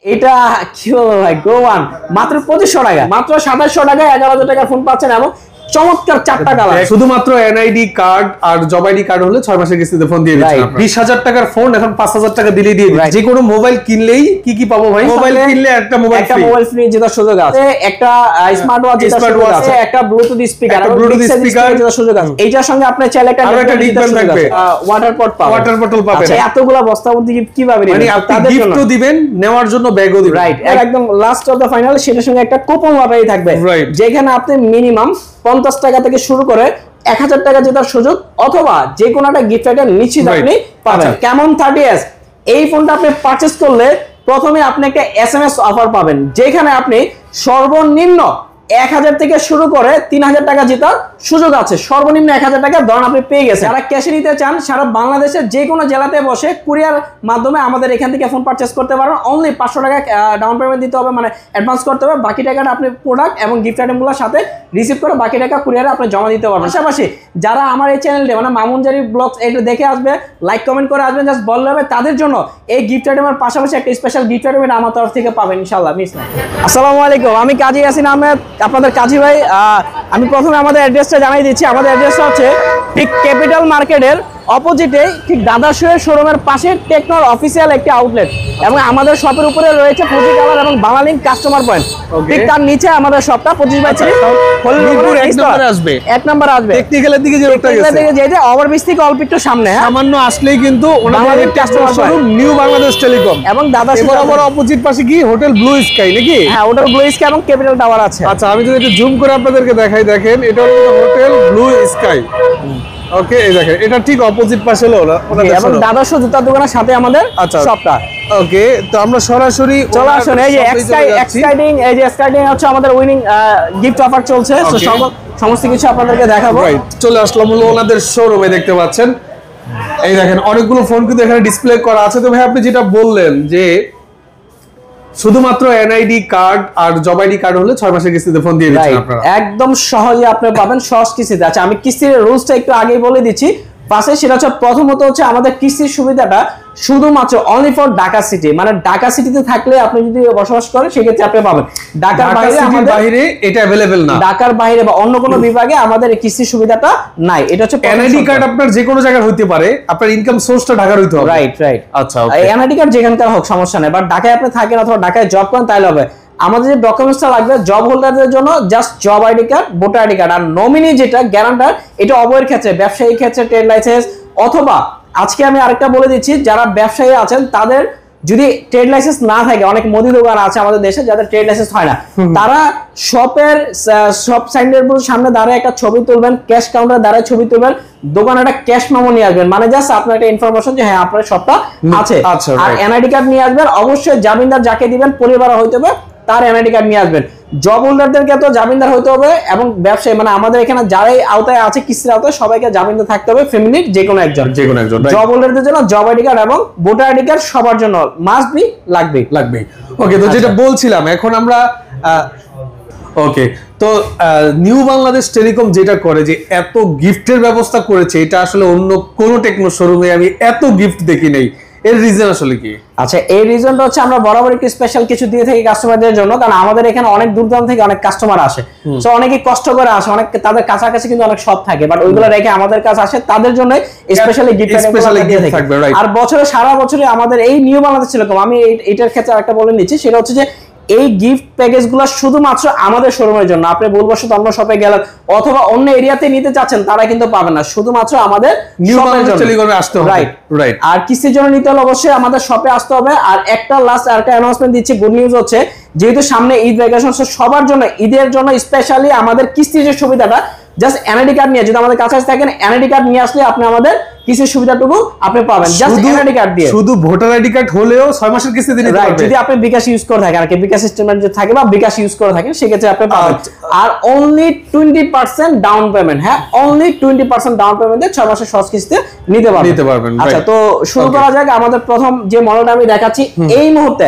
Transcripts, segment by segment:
এটা কি বলবো ভাই, গোয়ান মাত্র 2500 টাকা, মাত্র 2700 টাকায় 11000 টাকার ফোন পাচ্ছেন এবং চমৎকার 4টা কালার। শুধুমাত্র এনআইডি কার্ড আর জব আইডি কার্ড হলে 6 মাসের কিস্তিতে ফোন দিয়ে দিচ্ছেন আপনারা। 20000 টাকার ফোন এখন 5000 টাকা দিলেই দিয়ে দিচ্ছেন। যে কোনো মোবাইল কিনলেই কি কি পাবো ভাই? মোবাইল কিনলে একটা মোবাইল ফ্রি জেতার সুযোগ আছে, একটা স্মার্ট ওয়াচ জেতার সুযোগ আছে, একটা ব্লুটুথ স্পিকার জেতার সুযোগ আছে। এইটার সঙ্গে আপনি চাইলে একটা ডিসপ্লে থাকবে, ওয়াটার পট পাবেন, ওয়াটার বটল পাবেন। আচ্ছা এতগুলা বস্তার মধ্যে কিভাবে নেবেন? মানে আপনি গিফটও দিবেন, নেওয়ার জন্য ব্যাগও দিবেন। রাইট, একদম লাস্ট অফ দা ফাইনাল সেটার সঙ্গে একটা কুপন লটারি থাকবে, যেখানে আপনি মিনিমাম 50 টাকা থেকে শুরু করে 1000 টাকা জেতার সুযোগ অথবা যে কোনো একটা গিফট আইটেম নিশ্চিত আপনি পাবেন। কেমন 30s এই ফোনটা আপনি পারচেজ করলে প্রথমে আপনি একটা SMS অফার পাবেন, যেখানে আপনি সর্বনিম্ন 1000 থেকে শুরু করে 3000 টাকা জেতার সুযোগ আছে। সর্বনিম্ন 1000 টাকা ধরুন আপনি পেয়ে গেছেন। যারা ক্যাশে নিতে চান সারা বাংলাদেশের যে কোনো জেলাতে বসে কুরিয়ার মাধ্যমে আমাদের এখান থেকে ফোন পারচেজ করতে পারেন। অনলি 500 টাকা ডাউন পেমেন্ট দিতে হবে, মানে অ্যাডভান্স করতে হবে। বাকি টাকাটা আপনি প্রোডাক্ট এবং গিফট আইটেমগুলোর সাথে রিসিভ করে বাকি টাকা কুরিয়ারে আপনি জমা দিতে পারবেন। পাশাপাশি যারা আমার এই চ্যানেলটি মানে মামুনজারি ব্লগস এটা দেখে আসবে, লাইক কমেন্ট করে আসবেন, জাস্ট বললে হবে, তাদের জন্য এই গিফট আইটেমের পাশাপাশি একটা স্পেশাল গিফট আইটেম আমার তরফ থেকে পাবেন ইনশাআল্লাহ, মিস না। আসসালামু আলাইকুম, আমি কাজী ইয়াসিন আহমেদ, আপনাদের কাজী ভাই। আমি প্রথমে আমাদের অ্যাড্রেসটা জানাই দিচ্ছি। আমাদের অ্যাড্রেসটা হচ্ছে ঠিক ক্যাপিটাল মার্কেটের অপোজিটে, ঠিক দাদা শোয়ের শোরুমের পাশে টেকনোর অফিসিয়াল একটি আউটলেট, এবং আমাদের শপের উপরে রয়েছে ফুজি কালার এবং বাংলালিংক কাস্টমার পয়েন্ট। ঠিক তার নিচে আমাদের শপটা 25/3 আসবে, 1 নাম্বার আসবে। টেকনিক্যালের দিকে যেতে ওভারব্রিজ থেকে অল্প একটু সামনে, সামান্য আসলেই কিন্তু Banglalink customer showroom new Bangladesh telecom, এবং দাদা শোয়ের অপোজিট পাশে কি হোটেল ব্লু স্কাই নাকি? হ্যাঁ, হোটেল ব্লু স্কাই এবং ক্যাপিটাল টাওয়ার আছে। আচ্ছা, আমি যদি একটু জুম করে আপনাদেরকে দেখাই, দেখেন এটা হলো হোটেল ব্লু স্কাই। ওকে, এই দেখেন এটা ঠিক অপোজিট পাশে হলো ওনাদের এবং দাদা শো জুতার দোকানের সাথে আমাদের শপটা। ওকে, তো আমরা সরাসরি চলে আসুন। এই যে এক্সাইটিং, এই যে এক্সাইটিং হচ্ছে আমাদের উইনিং গিফট অফার চলছে, সমস্ত কিছু আপনাদেরকে দেখাবো। চলে আসলাম হলো ওনাদের শোরুমে, দেখতে পাচ্ছেন এই দেখেন অনেকগুলো ফোন কিন্তু এখানে ডিসপ্লে করা আছে। তো ভাই আপনি যেটা বললেন যে শুধুমাত্র এনআইডি কার্ড আর জব আইডি কার্ড হলে 6 মাসের কিস্তিতে ফোন দিয়ে দিচ্ছেন আপনারা, একদম সহজে আপনি পাবেন, সহজ কিস্তিতে। আচ্ছা, আমি কিস্তির রুলসটা একটু আগেই বলে দিচ্ছি পাশে। সেটা হচ্ছে প্রথমত হচ্ছে আমাদের কিস্তির সুবিধাটা শুধুমাত্র অনলি ফর ঢাকা সিটি, মানে ঢাকা সিটিতে থাকলে আপনি যদি বসবাস করেন সেক্ষেত্রে আপনি পাবেন। ঢাকার বাইরে এটা अवेलेबल না, ঢাকার বাইরে বা অন্য কোনো বিভাগে আমাদের এই কিস্তির সুবিধাটা নাই। এটা হচ্ছে এনআইডি কার্ড আপনার যে কোনো জায়গায় হইতে পারে, আপনার ইনকাম সোর্সটা ঢাকার হইতে হবে। রাইট। আচ্ছা, ওকে, এনআইডি কার্ড যেখানকার হোক সমস্যা নেই, বাট ঢাকায় আপনি থাকেন অথবা ঢাকায় জব করেন তাহলে হবে। আমাদের যে ডকুমেন্টসটা লাগবে জব হোল্ডারদের জন্য just job ID card, voter ID card, আর নমিনি যেটা গ্যারান্টার এটা অবয়ের ক্ষেত্রে, ব্যবসায়িক ক্ষেত্রে ট্রেড লাইসেন্স, অথবা আজকে আমি আরেকটা বলে দিচ্ছি, যারা ব্যবসায়ী আছেন তাদের যদি ট্রেড লাইসেন্স না থাকে, অনেক মুদি দোকান আছে আমাদের দেশে যাদের ট্রেড লাইসেন্স হয় না, তারা শপ সাইনের সামনে দাঁড়ায় একটা ছবি তুলবেন, ক্যাশ কাউন্টারে দাঁড়ায় ছবি তুলবেন, দোকানে একটা ক্যাশ মেমো নিয়ে আসবেন, মানে জাস্ট আপনার একটা ইনফরমেশন যে হ্যাঁ আপনার শপটা আছে। আর এনআইডি কার্ড নিয়ে আসবেন, অবশ্যই জামিনদার যাকে দিবেন পরিবার হইতে হবে তার এনআইডি কার্ড নিয়ে আসবেন। জব হোল্ডারদেরকে তো জামিনদার হইতে হবে, এবং ব্যবসায়ী মানে আমাদের এখানে যারাই আওতায় আছে কিস্তির আওতায় সবাইকে জামিনদার থাকতে হবে, ফ্যামিলির যে কোনো একজন। জব হোল্ডারদের জন্য জব আইডি কার্ড এবং ভোটার আইডি কার্ড সবার জন্য মাস্ট বি, লাগবে। ওকে, তো যেটা বলছিলাম এখন আমরা ওকে, তো নিউ বাংলাদেশ টেলিকম যেটা করে যে এত গিফটের ব্যবস্থা করেছে, এটা আসলে অন্য কোন টেকনো শোরুমে আমি এত গিফট দেখি নাই। এর রিজন আসলে কি? আচ্ছা, এই রিজনটা হচ্ছে আমরা বরাবর একটু স্পেশাল কিছু দিয়ে থাকি কাস্টমারদের জন্য, কারণ আমাদের এখানে অনেক দূর দূরান্ত থেকে অনেক কাস্টমার আসে। সো অনেকে কষ্ট করে আসে, অনেক তাদের কাছাকাছি কিন্তু অনেক শপ থাকে, বাট ওইগুলো রেখে আমাদের কাছে আসে, তাদের জন্য স্পেশালি গিফট দিয়ে থাকি। আর বছরে সারা বছরে আমাদের এই নিউ বাংলাদেশ টেলিকম, আমি এটার ক্ষেত্রে একটা বলে নিচ্ছি, সেটা হচ্ছে যে এই গিফট প্যাকেজগুলো শুধুমাত্র আমাদের শোরুমের জন্য। আপনি ভুলবশত অন্য শপে গেলেন অথবা অন্য এরিয়াতে নিতে চাচ্ছেন, তারা কিন্তু পাবেন না, শুধুমাত্র আমাদের শপের জন্য আসতে হবে। রাইট। আর কিস্তির জন্য নিতে হলে অবশ্যই আমাদের শপে আসতে হবে। আর একটা লাস্ট আরেকটা অ্যানাউন্সমেন্ট দিচ্ছি, গুড নিউজ হচ্ছে যেহেতু সামনে ঈদ ভ্যাকেশন, সবার জন্য ঈদের জন্য স্পেশালি আমাদের কিস্তির যে সুবিধাটা, জাস্ট এনআইডি কার্ড নিয়ে যদি আমাদের কাছে থাকেন, এনআইডি কার্ড নিয়ে আসলে আপনি আমাদের কিস্তির সুবিধাটুকু আপনি পাবেন জাস্ট এনআইডি কার্ড দিয়ে। শুধু ভোটার আইডি কার্ড হলেও 6 মাসের কিস্তি দিতে পারবেন যদি আপনি বিকাশ ইউজ করে থাকেন, আর কি বিকাশ স্টেটমেন্ট যদি থাকে বা বিকাশ ইউজ করে থাকেন সেক্ষেত্রে আপনি পাবেন। আর অনলি 20% ডাউন পেমেন্ট, হ্যাঁ অনলি 20% ডাউন পেমেন্টে 6 মাসের সহজ কিস্তি নিতে পারবেন। আচ্ছা, তো শুরু করা যাক। আমাদের প্রথম যে মডেলটা আমি দেখাচ্ছি এই মুহূর্তে,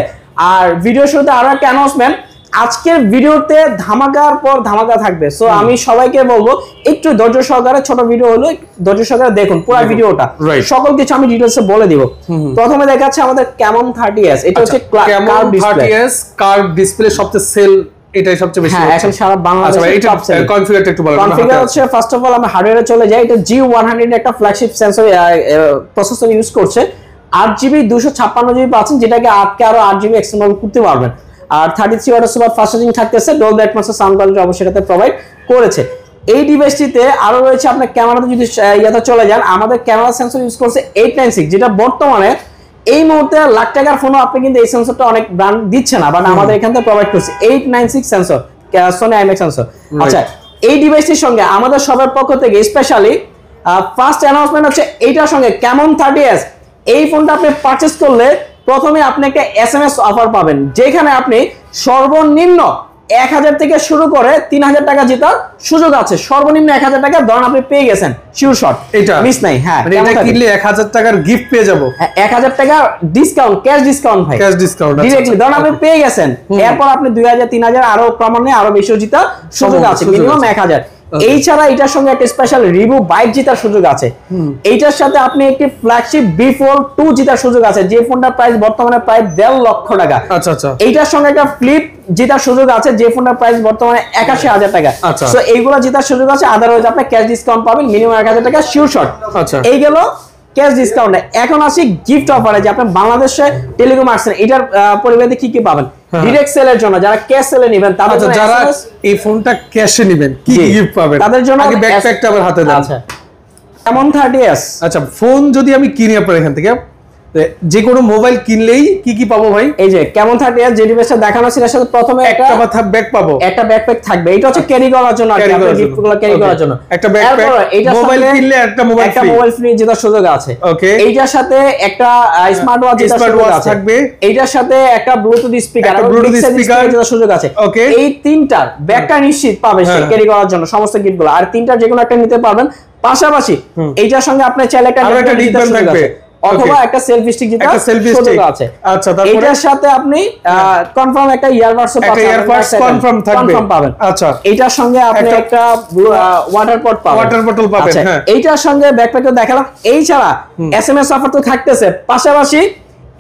আর ভিডিও শুরুতে আরো একটা অ্যানাউন্সমেন্ট, আজকের ভিডিওতে ধামাকার পর ধামাকা থাকবে। সো আমি সবাইকে বলবো একটু ধৈর্য সহকারে, ছোট ভিডিও হলো ধৈর্য সহকারে দেখুন পুরো ভিডিওটা, সকল কিছু আমি ডিটেইলসে বলে দিব। প্রথমে দেখাচ্ছে আমাদের Camon 30s, এটা হচ্ছে Camon 30s কার্ভ ডিসপ্লে, সবচেয়ে সেল এটাই সবচেয়ে বেশি। হ্যাঁ, এখন সারা বাংলাদেশে এটা কনফিগারটা একটু বলুন। কনফিগার হচ্ছে ফার্স্ট অফ অল আমরা হার্ডওয়্যারে চলে যাই। এটা G100 একটা ফ্ল্যাগশিপ সেন্সর প্রসেসর ইউজ করছে। 8GB 256GB পাচ্ছেন, যেটাকে আটকে আরো 8GB এক্সটেন্ড করতে পারবেন। আর 33 ওয়াটের সুপার ফাস্ট চার্জিং থাকতেছে, ডলবি অ্যাটমস সাউন্ড কোয়ালিটি অবশ্যই এটাতে প্রোভাইড করেছে। এই ডিভাইসটিতে আরো রয়েছে আপনার ক্যামেরাতে যদি ইয়াতে চলে যান, আমাদের ক্যামেরা সেন্সর ইউজ করছে 896, যেটা বর্তমানে এই মুহূর্তে লাখ টাকার ফোনও আপনি কিন্তু এই সেন্সরটা অনেক ব্র্যান্ড দিচ্ছে না, বাট আমাদের এখান থেকে প্রোভাইড করছে 896 সেন্সর, Sony IMX সেন্সর। আচ্ছা, এই ডিভাইসটির সঙ্গে আমাদের সবার পক্ষ থেকে স্পেশালি ফার্স্ট অ্যানাউন্সমেন্ট হচ্ছে এইটার সঙ্গে Camon 30s। এই ফোনটা আপনি পারচেজ করলে প্রথমে আপনি একটা SMS অফার পাবেন, যেখানে আপনি সর্বনিম্ন 1000 থেকে শুরু করে 3000 টাকা জেতার সুযোগ আছে। সর্বনিম্ন 1000 টাকা ধরুন আপনি পেয়ে গেছেন শিওর শট, এটা মিস নাই। হ্যাঁ, মানে এটা কিনলে 1000 টাকার গিফট পেয়ে যাব। 1000 টাকা ডিসকাউন্ট, ক্যাশ ডিসকাউন্ট ভাই, ক্যাশ ডিসকাউন্ট ডাইরেক্টলি ধরুন আপনি পেয়ে গেছেন। এরপর আপনি 2000 3000 আরো ক্রমান্বয়ে আরো বেশি জেতার সুযোগ আছে, মিনিমাম 1000। এই ছাড়া এটার সঙ্গে একটা স্পেশাল রিভিউ বাইক জেতার সুযোগ আছে। এইটার সাথে আপনি একটি ফ্ল্যাগশিপ B4 2 জেতার সুযোগ আছে, যে ফোনটার প্রাইস বর্তমানে প্রায় 1.5 লক্ষ টাকা। আচ্ছা আচ্ছা। এইটার সঙ্গে একটা ফ্লিপ জেতার সুযোগ আছে, যে ফোনটার প্রাইস বর্তমানে 81000 টাকা। সো এইগুলো জেতার সুযোগ আছে। আদারওয়াইজ আপনি ক্যাশ ডিসকাউন্ট পাবেন মিনিমাম 1000 টাকা শিওর শট। আচ্ছা, এই গেল ক্যাশ ডিসকাউন্ট। এখন আসি গিফট অফারে, যে আপনি বাংলাদেশে টেলিকম আসছেন, এটার পরিবর্তে কি কি পাবেন ডিরেক্ট সেলের জন্য। যারা ক্যাশ সেলে নেবেন তাদের জন্য, যারা এই ফোনটা ক্যাশে নেবেন কি গিফট পাবেন তাদের জন্য আগে ব্যাকপ্যাকটা আবার হাতে দেন। আচ্ছা, Camon 30s। আচ্ছা, ফোন যদি আমি কিনি আপনার এখান থেকে, যে কোনো মোবাইল কিনলেই কি কি পাবো ভাই? এই যে Camon 30s যে ডিভাইসটা দেখানো ছিল, এর সাথে প্রথমে একটা ব্যাগ পাবো, একটা ব্যাকপ্যাক থাকবে। এটা হচ্ছে ক্যারি করার জন্য, আর কি আপনার গিফটগুলো ক্যারি করার জন্য একটা ব্যাকপ্যাক। মোবাইল কিনলে একটা মোবাইল ফ্রি জেতার সুযোগ আছে। ওকে, এইটার সাথে একটা স্মার্ট ওয়াচ জেতার সুযোগ আছে থাকবে। এইটার সাথে একটা ব্লুটুথ স্পিকার জেতার সুযোগ আছে। ওকে, এই তিনটার ব্যাগটা নিশ্চিত পাবে সে ক্যারি করার জন্য সমস্ত গিফটগুলো। আর তিনটার যে কোনো একটা নিতে পারবেন। পাশাপাশি এইটার সঙ্গে আপনি চাইলে একটা রিকবেন থাকবে, অথবা একটা সেলফি স্টিক যেটা সুযোগ আছে। আচ্ছা, তারপরে এটার সাথে আপনি কনফার্ম একটা ইয়ারবাডস কনফার্ম পাবেন। আচ্ছা, এটার সঙ্গে আপনি একটা ওয়াটার বটল পাবেন। হ্যাঁ, এইটার সঙ্গে ব্যাকপ্যাকও দেখালাম। এই ছাড়া SMS অফার তো থাকতেছে। পাশাপাশি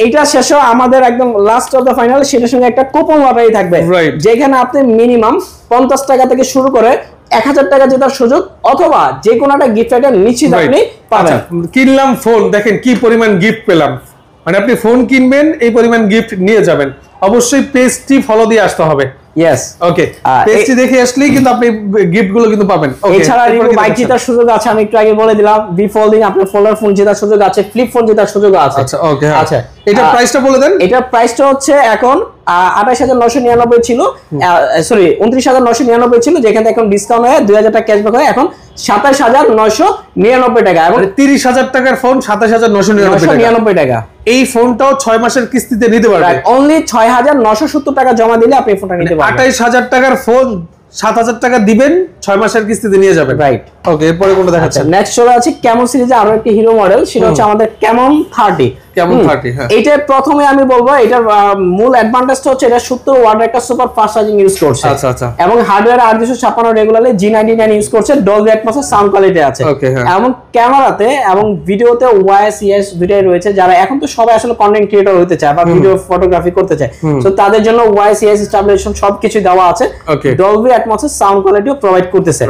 এটা শেষে আমাদের একদম লাস্ট অফ দ্য ফাইনাল, সেটার সঙ্গে একটা কুপন লটারি থাকবে, যেখানে আপনি মিনিমাম 50 টাকা থেকে শুরু করে 1000 টাকা জেতার সুযোগ, অথবা যে কোনো একটা গিফট আইটেম নিশ্চিত আপনি পাবেন। কিনলাম ফোন, দেখেন কি পরিমাণ গিফট পেলাম। মানে আপনি ফোন কিনবেন, এই পরিমাণ গিফট নিয়ে যাবেন। অবশ্যই পেজটি ফলো দিয়ে আসতে হবে। ইয়েস, ওকে, পেজটি দেখে আসলেই কিন্তু আপনি গিফটগুলো কিন্তু পাবেন। এছাড়া রিভিউ বাইক জেতার সুযোগ আছে, আমি একটু আগে বলে দিলাম। বি ফোল্ডিং আপনার ফোল্ডার ফোন জেতার সুযোগ আছে, ফ্লিপ ফোন জেতার সুযোগ আছে। আচ্ছা, ওকে, আচ্ছা, এটা প্রাইসটা বলে দেন। এটার প্রাইসটা হচ্ছে এখন 28999 ছিল, সরি 29999 ছিল, যেখানে এখন ডিসকাউন্ট হয়ে 2000 টাকা ক্যাশব্যাক হয়ে এখন 27999 টাকা। এবং 30000 টাকার ফোন 27999 টাকা। এই ফোনটাও 6 মাসের কিস্তিতে নিতে পারবেন। অনলি 6970 টাকা জমা দিলে আপনি ফোনটা নিতে পারবেন। 28000 টাকার ফোন 7000 টাকা দিবেন, 6 মাসের কিস্তিতে নিয়ে যাবেন। রাইট, ওকে, এরপরে কোনটা দেখাচ্ছেন? নেক্সট চলে আছে Camon সিরিজে আরো একটি হিরো মডেল, সেটা হচ্ছে আমাদের Camon 30। Camon 30, হ্যাঁ। এটা প্রথমে আমি বলবো, এটার মূল অ্যাডভান্টেজটা হচ্ছে এটা 70 ওয়াটের একটা সুপার ফাস্ট চার্জিং ইউজ করছে। আচ্ছা আচ্ছা। এবং হার্ডওয়্যার 8256 রেগুলারলি G99 ইউজ করছে, ডলবি অ্যাটমস সাউন্ড কোয়ালিটি আছে। এবং ক্যামেরাতে এবং ভিডিওতে OIS দুটাই রয়েছে। যারা এখন তো সবাই আসলে কন্টেন্ট ক্রিয়েটর হতে চায় বা ভিডিও ফটোগ্রাফি করতে চায়, তো তাদের জন্য OIS স্টেবিলাইজেশন সবকিছু দেওয়া আছে। ডলবি অ্যাটমস সাউন্ড কোয়ালিটিও প্রোভাইড করতেছে।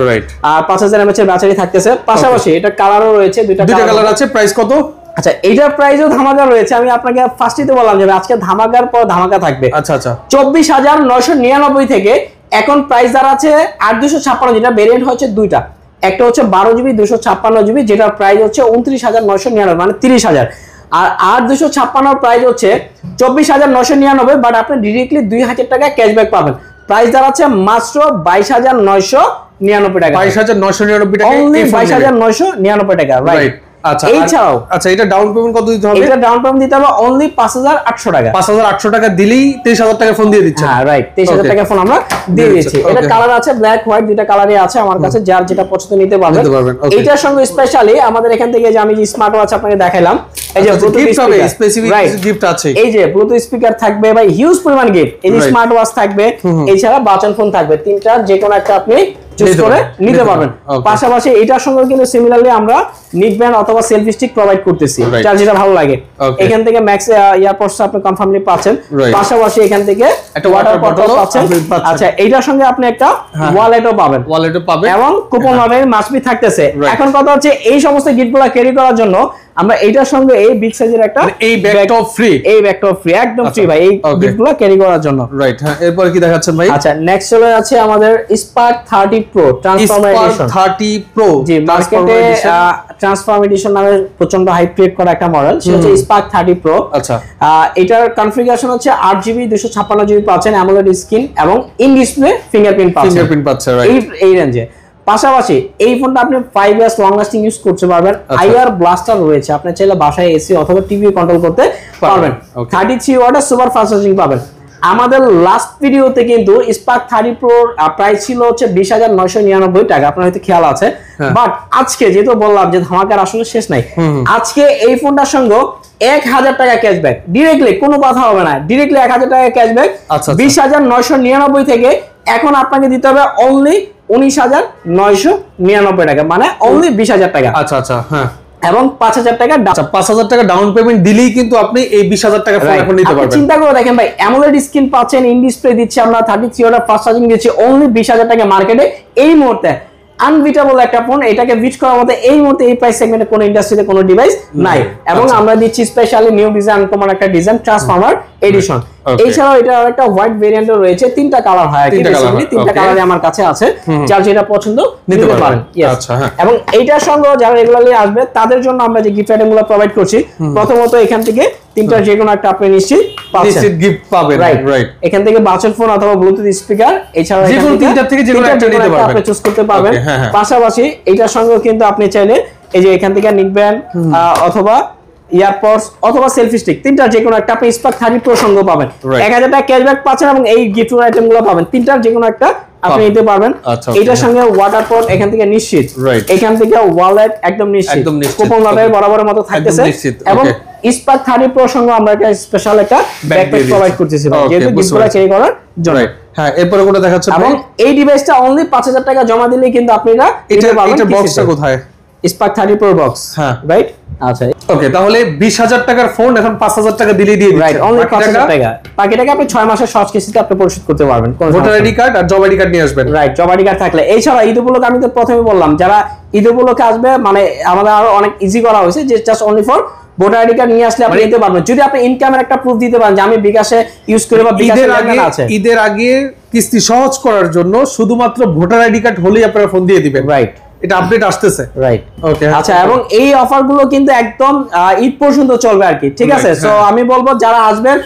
আর 5000 mAh এর ব্যাটারি থাকতেছে। পাশাপাশি এটা কালারও রয়েছে, দুইটা কালার আছে। প্রাইস কত? আচ্ছা, এইটার প্রাইসও ধামাকা রয়েছে। আমি আপনাকে ফার্স্টেই বললাম যে আজকে ধামাকার পর ধামাকা থাকবে। আচ্ছা আচ্ছা, 24999 থেকে এখন প্রাইস দাঁড়াচ্ছে 8256, যেটা ভেরিয়েন্ট হচ্ছে দুইটা। একটা হচ্ছে 12GB 256GB, যেটার প্রাইস হচ্ছে 29999, মানে 30000। আর 8256 প্রাইস হচ্ছে 24999, বাট আপনি ডিরেক্টলি 2000 টাকা ক্যাশব্যাক পাবেন। প্রাইস দাঁড়াচ্ছে মাত্র 22999 টাকা। 22999 টাকা, অনলি 22999 টাকা। রাইট। আচ্ছা, এছাড়াও আচ্ছা, এটা ডাউন পেমেন্ট কত দিতে হবে? এটা ডাউন পেমেন্ট দিতে হবে অনলি 5800 টাকা। 5800 টাকা দিলেই 23000 টাকা ফোন দিয়ে দিচ্ছেন। হ্যাঁ, রাইট, 23000 টাকা ফোন আমরা দিয়ে দিচ্ছি। এটা কালার আছে ব্ল্যাক হোয়াইট, দুইটা কালারই আছে আমার কাছে, যার যেটা পছন্দ নিতে পারবেন। এইটার সঙ্গে স্পেশালি আমাদের এখান থেকে যে আমি যে স্মার্ট ওয়াচ আপনাকে দেখাইলাম, এই যে ব্লুটুথ গিফট হবে, স্পিকার স্পেসিফিক গিফট আছে, এই যে ব্লুটুথ স্পিকার থাকবে ভাই, হিউজ পরিমাণ গিফট, এই যে স্মার্ট ওয়াচ থাকবে, এছাড়া বাটন ফোন থাকবে, তিনটা যে কোনো একটা আপনি চুজ করে নিতে পারবেন। পাশাপাশি এটার সঙ্গে কিন্তু সিমিলারলি আমরা নিক ব্যান্ড অথবা সেলফি স্টিক প্রোভাইড করতেছি, যার যেটা ভালো লাগে। এখান থেকে ম্যাক্স ইয়ারপডস আপনি কনফার্মলি পাচ্ছেন, পাশাপাশি এখান থেকে একটা ওয়াটার বটল পাচ্ছেন। আচ্ছা, এইটার সঙ্গে আপনি একটা ওয়ালেটও পাবেন, এবং কুপন ওয়ালের মাসবি থাকতেছে। এখন কথা হচ্ছে এই সমস্ত গিফটগুলো ক্যারি করার জন্য আমরা এইটার সঙ্গে এই বিগ সাইজের একটা এই ব্যাগটাও ফ্রি, একদম ফ্রি ভাই, এই গিফটগুলো ক্যারি করার জন্য। রাইট, হ্যাঁ। এরপর কি দেখাচ্ছেন ভাই? আচ্ছা, নেক্সট চলে আছে আমাদের Spark 30 Pro Transformer edition. 30 Pro, G, মার্কেটে ট্রান্সফর্মার এডিশন নামে প্রচন্ড হাইপ ক্রিয়েট করা একটা মডেল, সেটা হচ্ছে স্পার্ক 30 প্রো। আচ্ছা, এটার কনফিগারেশন হচ্ছে 8GB 256GB পাচ্ছেন, অ্যামোলেড স্ক্রিন এবং ইন ডিসপ্লে ফিঙ্গারপ্রিন্ট পাচ্ছেন, এই রেঞ্জে। পাশাপাশি এই ফোনটা আপনি 5 ইয়ার্স লং লাস্টিং ইউজ করতে পারবেন। আইআর ব্লাস্টার রয়েছে, আপনি চাইলে বাসায় এসি অথবা টিভি কন্ট্রোল করতে পারবেন। 33 ওয়াটের সুপার ফাস্ট চার্জিং পাবেন। আমাদের লাস্ট ভিডিওতে কিন্তু স্পার্ক 30 প্রো প্রাইস ছিল হচ্ছে 20,999 টাকা, আপনার হয়তো খেয়াল আছে। বাট আজকে যেহেতু বললাম যে ধামাকার আসলে শেষ নাই, আজকে এই ফোনটার সঙ্গে 1000 টাকা ক্যাশব্যাক, ডিরেক্টলি কোনো কথা হবে না, ডিরেক্টলি 1000 টাকা ক্যাশব্যাক 20,999 থেকে এখন আপনাকে দিতে হবে অনলি 19,999 টাকা, মানে অনলি 20,000 টাকা। আচ্ছা আচ্ছা, হ্যাঁ। এবং 5,000 টাকা 5,000 টাকা ডাউন পেমেন্ট দিলেই কিন্তু আপনি এই 20,000 টাকা ফোন এখন নিতে পারবেন। চিন্তা করে দেখেন ভাই, অ্যামোলেড স্ক্রিন পাচ্ছেন, ইন ডিসপ্লে দিচ্ছি আমরা, 33 ওয়াট ফাস্ট চার্জিং দিচ্ছি, অনলি 20,000 টাকা মার্কেটে এই মুহূর্তে আনবিটেবল একটা ফোন। এটাকে বিট করার মতো এই মুহূর্তে এই প্রাইস সেগমেন্টে কোনো ইন্ডাস্ট্রিতে কোনো ডিভাইস নাই। এবং আমরা দিচ্ছি স্পেশালি নিউ ডিজাইন, কোমন একটা ডিজাইন ট্রান্সফর্মার এডিশন। এছাড়াও এটা একটা হোয়াইট ভেরিয়েন্টও রয়েছে, তিনটা কালার হয়, তিনটা কালারে আমার কাছে আছে, যার যেটা পছন্দ নিতে পারেন। আচ্ছা, হ্যাঁ। এবং এইটার সঙ্গে যারা রেগুলারলি আসবে তাদের জন্য আমরা যে গিফট আইটেমগুলো প্রোভাইড করছি, প্রথমত এখান থেকে তিনটা যে কোনো একটা আপনি নিশ্চিত গিফট পাবেন। রাইট, এখান থেকে বাচন ফোন অথবা ব্লুটুথ স্পিকার, এছাড়া যে কোনো তিনটা থেকে যে কোনো একটা নিতে পারবেন, আপনি চুজ করতে পারবেন। পাশাপাশি এইটার সঙ্গে কিন্তু আপনি চাইলে এই যে এখান থেকে নিক ব্যান্ড অথবা ইয়ারপডস অথবা সেলফি স্টিক, তিনটার যে কোনো একটা আপনি স্পার্ক 30 প্রো সঙ্গে পাবেন। 1000 টাকা ক্যাশব্যাক পাচ্ছেন এবং এই গিফট আইটেমগুলো পাবেন, তিনটার যে কোনো একটা আপনি নিতে পারবেন। এটার সঙ্গে ওয়াটার পট এখান থেকে নিশ্চিত, এখান থেকে ওয়ালেট একদম নিশ্চিত, কুপন লাভের বরাবরের মতো থাকতেছে। এবং স্পার্ক 30 প্রো সঙ্গে আমরা একটা স্পেশাল একটা ব্যাকপ্যাক প্রোভাইড করতেছি যেহেতু গিফটগুলো ক্যারি করার জন্য। হ্যাঁ, এরপরে কোনটা দেখাচ্ছেন? এবং এই ডিভাইসটা অনলি 5,000 টাকা জমা দিলে কিন্তু আপনারা এটা পাবেন। এটা বক্সটা কোথায়? স্পার্ক 30 প্রো বক্স, হ্যাঁ, রাইট। আচ্ছা, ওকে, তাহলে 20,000 টাকার ফোন এখন 5,000 টাকা দিলেই দিয়ে দিচ্ছেন। রাইট, অনলি 5,000 টাকা। বাকি টাকা আপনি 6 মাসের সহজ কিস্তিতে আপনি পরিশোধ করতে পারবেন। ভোটার আইডি কার্ড আর জব আইডি কার্ড নিয়ে আসবেন। রাইট, জব আইডি কার্ড থাকলে। এছাড়া ঈদ উপলক্ষে আমি তো প্রথমে বললাম, যারা ঈদ উপলক্ষে আসবে, মানে আমাদের আরো অনেক ইজি করা হয়েছে যে just only for voter ID card নিয়ে আসলে আপনি নিতে পারবেন। যদি আপনি ইনকামের একটা প্রুফ দিতে পারেন যে আমি বিকাশে ইউজ করি বা বিকাশে লেনদেন আছে, ঈদের আগে কিস্তি সহজ করার জন্য শুধুমাত্র ভোটার আইডি কার্ড হলেই আপনারা ফোন দিয়ে দিবেন। রাইট, এটা আপডেট আসতেছে। রাইট, ওকে। আচ্ছা, এবং এই অফার গুলো কিন্তু একদম ঈদ পর্যন্ত চলবে আর কি, ঠিক আছে? সো আমি বলবো যারা আসবেন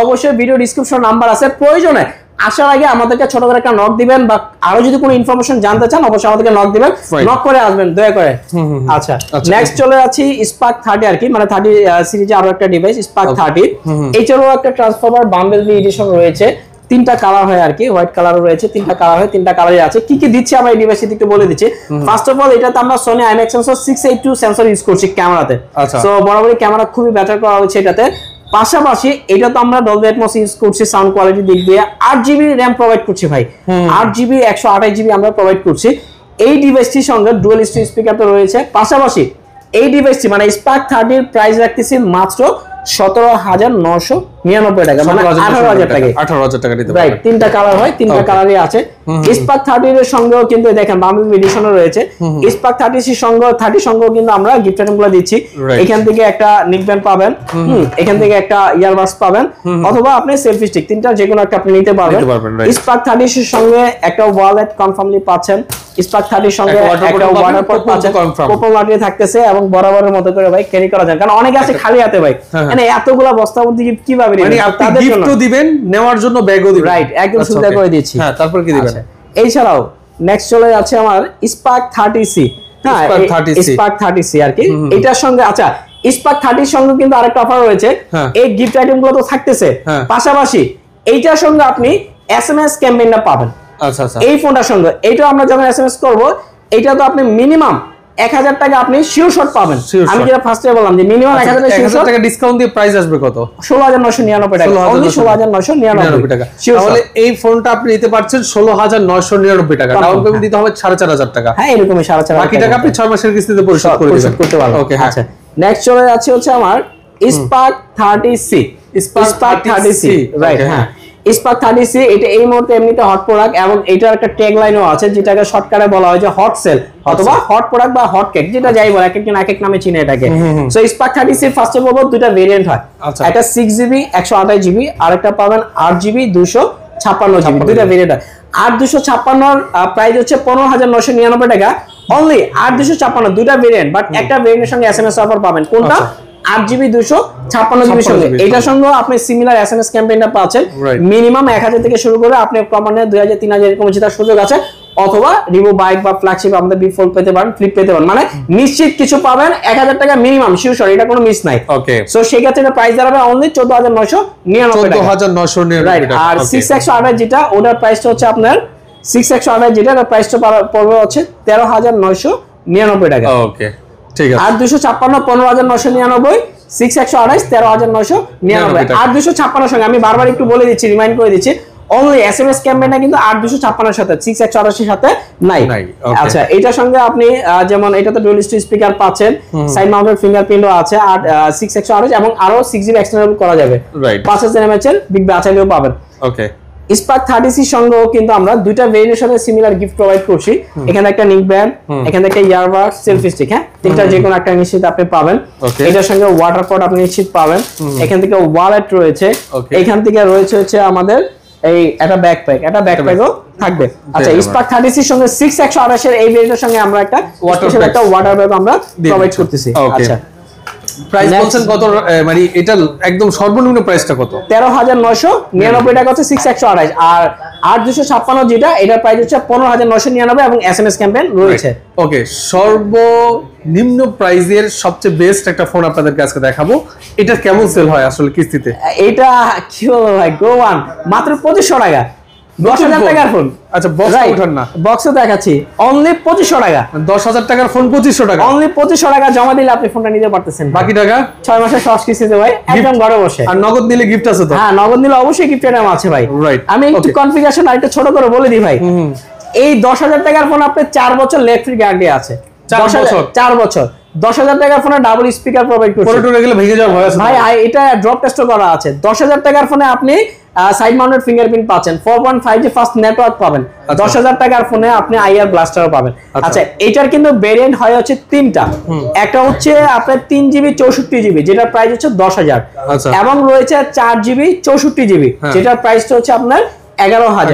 অবশ্যই ভিডিও ডেসক্রিপশন নাম্বার আছে, প্রয়োজনে আসার আগে আমাদেরকে ছোট করে একটা নক দিবেন, বা আরো যদি কোনো ইনফরমেশন জানতে চান অবশ্যই আমাদেরকে নক দিবেন, নক করে আসবেন দয়া করে। আচ্ছা, নেক্সট চলে যাচ্ছি স্পার্ক 30 আর কি, মানে 30 সিরিজে আরো একটা ডিভাইস স্পার্ক 30। এছাড়াও একটা ট্রান্সফর্মার বাম্বেলবি এডিশন রয়েছে, তিনটা কালার হয় আর কি, হোয়াইট কালারও রয়েছে, তিনটা কালার হয়, তিনটা কালারই আছে। কি কি দিচ্ছি আমরা এই ডিভাইসে একটু বলে দিচ্ছি। ফার্স্ট অফ অল, এটাতে আমরা Sony IMX sensor 682 sensor use করছি ক্যামেরাতে। সো বরাবরই ক্যামেরা খুবই বেটার করা হয়েছে এটাতে। পাশাপাশি এটা তো আমরা ডলবি অ্যাটমস ইউজ করছি সাউন্ড কোয়ালিটি দিক দিয়ে। 8GB RAM প্রোভাইড করছি ভাই, 8GB 128GB আমরা প্রোভাইড করছি। এই ডিভাইসটির সঙ্গে ডুয়াল স্পিকার তো রয়েছে। পাশাপাশি এই ডিভাইসটি মানে স্পার্ক 30 এর প্রাইস রাখতেছি মাত্র 17,999 টাকা, মানে 18,000 টাকা দিতে পারবেন। রাইট, তিনটা কালার হয়, তিনটা কালারই আছে। স্পার্ক 30 এর সঙ্গেও কিন্তু দেখেন বাম্বেলবি এডিশনও রয়েছে। স্পার্ক 30 সঙ্গেও কিন্তু আমরা গিফট আইটেমগুলো দিচ্ছি। এখান থেকে একটা নিক ব্যান্ড পাবেন, এখান থেকে একটা ইয়ারবাডস পাবেন, অথবা আপনি সেলফি স্টিক, তিনটা যে কোনো একটা আপনি নিতে পারবেন। স্পার্ক 30 এর সঙ্গে একটা ওয়ালেট কনফার্মলি পাচ্ছেন, স্পার্ক 30 সঙ্গে একটা ওয়াটার পট পাচ্ছেন, কুপন লাগিয়ে থাকতেছে, এবং বরাবরের মতো করে ভাই ক্যারি করা যায়, কারণ অনেকে আছে খালি হাতে ভাই, মানে এতগুলা বস্তার মধ্যে কিভাবে নেবেন, তাদের জন্য গিফটও দিবেন, নেওয়ার জন্য ব্যাগও দিবেন। রাইট, একদম সুবিধা করে দিচ্ছি। হ্যাঁ, তারপর কি দিবেন? এইছাড়াও নেক্সট চলে যাচ্ছে আমার স্পার্ক 30C। হ্যাঁ, স্পার্ক 30C আর কি। এটার সঙ্গে আচ্ছা, স্পার্ক 30 এর সঙ্গে কিন্তু আরেকটা অফার রয়েছে। এই গিফট আইটেমগুলো তো থাকতেছে, পাশাপাশি এইটার সঙ্গে আপনি SMS ক্যাম্পেইনটা পাবেন। আচ্ছা আচ্ছা, এই ফোনটার সঙ্গে এইটাও আমরা যখন SMS করব, এটা তো আপনি মিনিমাম 1000 টাকা আপনি শিওর শট পাবেন। Sure আমি shot। যেটা ফার্স্টে বললাম যে মিনিমাম 1000 টাকা শিওর 1000 শট, টাকা ডিসকাউন্ট দিয়ে প্রাইস আসবে কত? 16999 টাকা, অনলি 16999 টাকা। Sure shot। তাহলে এই ফোনটা আপনি নিতে পারছেন 16999 টাকা। ডাউন পেমেন্ট দিতে হবে 4500 টাকা। হ্যাঁ এরকমই 4500 বাকি টাকা আপনি 6 মাসের কিস্তিতে পরিশোধ করে দিবেন। করতে পারবেন। ওকে, আচ্ছা নেক্সট চলে যাচ্ছে হচ্ছে আমার spark 30C। Spark 30C right, হ্যাঁ স্পার্ক 30C এটা এই মুহূর্তে এমনিতে হট প্রোডাক্ট এবং এটার একটা ট্যাগ লাইনও আছে যেটাকে শর্টকাটে বলা হয় যে হট সেল অথবা হট প্রোডাক্ট বা হট কেক, যেটা যাই বলে, এক একজন এক এক নামে চিনে এটাকে। সো স্পার্ক 30C ফার্স্টে বলবো দুটো ভেরিয়েন্ট হয়, একটা 6GB 128GB আর একটা পাবেন 8GB 256GB, দুটো ভেরিয়েন্ট হয়। 8256 প্রাইস হচ্ছে 15999 টাকা, অনলি 8256 দুটো ভেরিয়েন্ট, বাট একটা ভেরিয়েন্টের সঙ্গে এসএমএস অফার পাবেন কোনটা? 8GB 256GB সঙ্গে। এটার সঙ্গে আপনি সিমিলার এসএমএস ক্যাম্পেইনটা পাচ্ছেন মিনিমাম 1000 থেকে শুরু করে আপনি ক্রমান্বয়ে 2000 3000 এরকম জেতার সুযোগ আছে, অথবা রিভো বাইক বা ফ্ল্যাগশিপ আমাদের বি ফোল্ড পেতে পারেন, ফ্লিপ পেতে পারেন, মানে নিশ্চিত কিছু পাবেন 1000 টাকা মিনিমাম শিওর শট, এটা কোনো মিস নাই। ওকে, সো সেই ক্ষেত্রে এটা প্রাইস দাঁড়াবে অনলি 14999 টাকা। 14999 টাকা। আর 6128 যেটা ওটার প্রাইসটা হচ্ছে আপনার 6128 যেটা ওটার প্রাইসটা পড়বে হচ্ছে 13999 টাকা। ওকে ঠিক আছে। আর 256 15999, 6128 13999। আর 256 সঙ্গে আমি বারবার একটু বলে দিচ্ছি, রিমাইন্ড করে দিচ্ছি, অনলি এসএমএস ক্যাম্পেইনটা কিন্তু 8256 সাথে 6128 সাথে নাই। আচ্ছা এটার সঙ্গে আপনি যেমন এটাতে ডুয়াল স্পিকার পাচ্ছেন, সাইড মাউন্টেড ফিঙ্গারপ্রিন্টও আছে, আর 6128 এবং আরো 6GB এক্সটেন্ডেবল করা যাবে, 5000 mAh এর বিগ ব্যাটারিও পাবেন। ওকে, স্পার্ক 30C সঙ্গেও কিন্তু আমরা দুইটা ভেরিয়েন্টের সাথে সিমিলার গিফট প্রোভাইড করছি। এখানে একটা নিক ব্যান্ড, এখানে একটা ইয়ারবাড, সেলফি স্টিক, হ্যাঁ তিনটা যে কোনো একটা নিশ্চিত আপনি পাবেন। এটার সঙ্গে ওয়াটার পট আপনি নিশ্চিত পাবেন। এখান থেকে ওয়ালেট রয়েছে, এখান থেকে রয়েছে হচ্ছে আমাদের এই একটা ব্যাকপ্যাকও থাকবে। আচ্ছা স্পার্ক 30C সঙ্গে 6128 এর এই ভেরিয়েন্টের সঙ্গে আমরা একটা ওয়াটার ব্যাগ আমরা প্রোভাইড করতেছি। আচ্ছা প্রাইস বলছেন কত, মানে এটা একদম সর্বনিম্ন প্রাইসটা কত? 13999 টাকা হচ্ছে 6128, আর 8256 যেটা এটার প্রাইস হচ্ছে 15999 এবং এসএমএস ক্যাম্পেইন রয়েছে। ওকে, সর্বনিম্ন প্রাইজের সবচেয়ে বেস্ট একটা ফোন আপনাদেরকে আজকে দেখাবো। এটা কেমন সেল হয় আসলে কিস্তিতে? এটা কি বলবো ভাই, গো ওয়ান মাত্র 2500 টাকা, 10000 টাকার ফোন। আচ্ছা বক্স ওঠান না, বক্সও দেখাচ্ছি, অনলি 2500 টাকা। 10000 টাকার ফোন 2500 টাকা, অনলি 2500 টাকা জমা দিলে আপনি ফোনটা নিতে পারতেছেন, বাকি টাকা 6 মাসের সহজ কিস্তিতে ভাই, একদম ঘরে বসে। আর নগদ নিলে গিফট আছে তো? হ্যাঁ নগদ নিলে অবশ্যই গিফট আইটেম আছে ভাই। রাইট, আমি একটু কনফিগারেশন আরেকটু ছোট করে বলে দিই ভাই। এই 10000 টাকার ফোন আপনি 4 বছর লেট ফ্রি গ্যারান্টি আছে। 4 বছর 10000 টাকার ফোনে ডাবল স্পিকার প্রোভাইড করছে, পরে টরে গেলে ভেঙে যাওয়ার ভয় আছে ভাই। এটা ড্রপ টেস্টও করা আছে। 10000 টাকার ফোনে আপনি সাইড মাউন্টেড ফিঙ্গারপ্রিন্ট পাচ্ছেন, 4.5G ফাস্ট নেটওয়ার্ক পাবেন। 10000 টাকার ফোনে আপনি আইআর ব্লাস্টারও পাবেন। আচ্ছা এটার কিন্তু ভেরিয়েন্ট হয় হচ্ছে তিনটা, একটা হচ্ছে আপনার 3GB 64GB যেটার প্রাইস হচ্ছে 10000, এবং রয়েছে 4GB 64GB যেটার প্রাইসটা হচ্ছে আপনার 11000,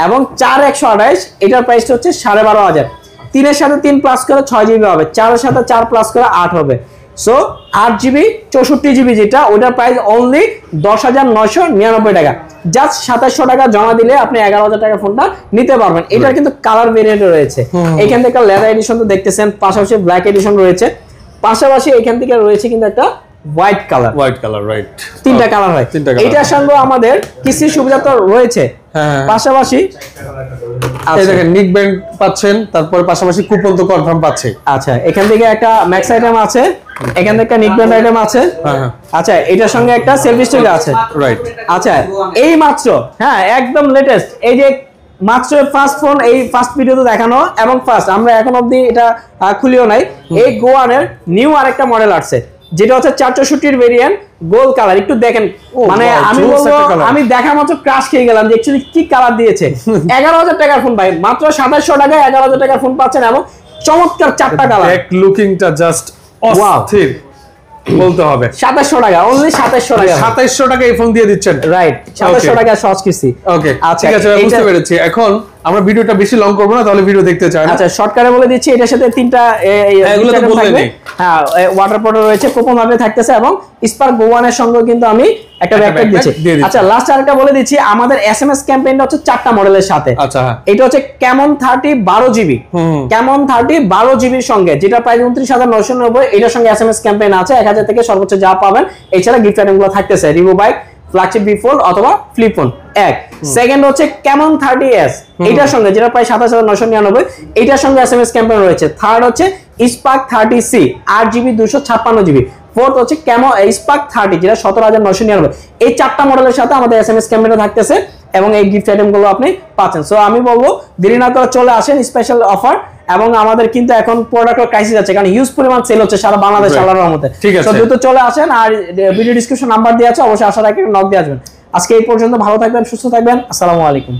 এবং 4128 এটার প্রাইসটা হচ্ছে 12500। 3 এর সাথে 3 প্লাস করে 6GB হবে, 4 এর সাথে 4 প্লাস করে 8 হবে। সো 8GB 64GB যেটা ওটার প্রাইস অনলি 10999 টাকা। জাস্ট 2700 টাকা জমা দিলে আপনি 11000 টাকা ফোনটা নিতে পারবেন। এটার কিন্তু কালার ভেরিয়েন্ট রয়েছে, এখান থেকে লেদার এডিশন তো দেখতেছেন, পাশাপাশি ব্ল্যাক এডিশন রয়েছে, পাশাপাশি এখান থেকে রয়েছে কিন্তু একটা হোয়াইট কালার, রাইট, তিনটা কালার হয়। এটার সঙ্গে আমাদের কিস্তি সুবিধা তো রয়েছে, পাশাপাশি এই দেখেন নিক ব্যান্ড পাচ্ছেন, তারপর পাশাপাশি কুপন তো কনফার্ম পাচ্ছে। আচ্ছা এখান থেকে একটা ম্যাক্স আইটেম আছে, এখান থেকে একটা নিক ব্যান্ড আইটেম আছে। আচ্ছা এটার সঙ্গে একটা সেলফি স্টিক আছে, রাইট। আচ্ছা এই মাত্র, হ্যাঁ একদম লেটেস্ট, এই যে মাত্র ফার্স্ট ফোন, এই ফার্স্ট ভিডিওতে দেখানো এবং ফার্স্ট আমরা এখন অবধি এটা খুলিও নাই। এই গোয়ানের নিউ আরেকটা মডেল আসছে যেটা হচ্ছে 464 ভেরিয়েন্ট, গোল্ড কালার। একটু দেখেন, মানে আমি বলবো আমি দেখা মাত্র ক্রাশ খেয়ে গেলাম যে অ্যাকচুয়ালি কি কালার দিয়েছে। 11000 টাকার ফোন ভাই, মাত্র 2700 টাকায় 11000 টাকার ফোন পাচ্ছেন, এবং চমৎকার 4টা কালার। ব্যাক লুকিংটা জাস্ট অস্থির বলতে হবে। 2700 টাকা, অনলি 2700 টাকা, 2700 টাকা এই ফোন দিয়ে দিচ্ছেন, রাইট। 2700 টাকা সহজ কিস্তি। ওকে ঠিক আছে, বুঝতে পেরেছি। এখন আমরা ভিডিওটা বেশি লং করব না, তাহলে ভিডিও দেখতে চাই না। আচ্ছা শর্টকাটে বলে দিচ্ছি, এটার সাথে তিনটা এগুলো তো বললেন নেই। হ্যাঁ ওয়াটার পটও রয়েছে, কোপন ভাবে থাকতেছে, এবং স্পার্ক গোয়ানের সঙ্গে কিন্তু আমি একটা ব্যাকপ্যাক দিচ্ছি। আচ্ছা লাস্ট আরেকটা বলে দিচ্ছি, আমাদের এসএমএস ক্যাম্পেইনটা হচ্ছে 4টা মডেলের সাথে। আচ্ছা এটা হচ্ছে ক্যামন 30 12GB, ক্যামন 30 12GB এর সঙ্গে যেটা প্রাইস 29990, এটার সঙ্গে এসএমএস ক্যাম্পেইন আছে 1000 থেকে সর্বোচ্চ যা পাবেন। এছাড়া গিফট আইটেমগুলো থাকতেছে, রিভো বাইক, ফ্ল্যাগশিপ বি ফোল্ড অথবা ফ্লিপ ফোন এক। সেকেন্ড হচ্ছে ক্যামন 30S, এটার সঙ্গে যেটা প্রায় 27999, এটার সঙ্গে এসএমএস ক্যাম্পেইন রয়েছে। থার্ড হচ্ছে spark 30C 8GB 256GB। Fourth হচ্ছে ক্যামো স্পার্ক 30 যেটা 17,999। এই চারটা মডেলের সাথে আমাদের SMS ক্যামেরা থাকতেছে এবং এই গিফট আইটেম গুলো আপনি পাচ্ছেন। সো আমি বলবো দেরি না করে চলে আসেন, স্পেশাল অফার। এবং আমাদের কিন্তু এখন প্রোডাক্টের ক্রাইসিস আছে, কারণ হিউজ পরিমাণ সেল হচ্ছে সারা বাংলাদেশ আল্লাহর রহমতে। তো দ্রুত চলে আসেন, আর ভিডিও ডিসক্রিপশন নাম্বার দেওয়া আছে, অবশ্যই আসার আগে নক দিয়ে আসবেন। আজকে এই পর্যন্ত, ভালো থাকবেন, সুস্থ থাকবেন, আসসালামু আলাইকুম।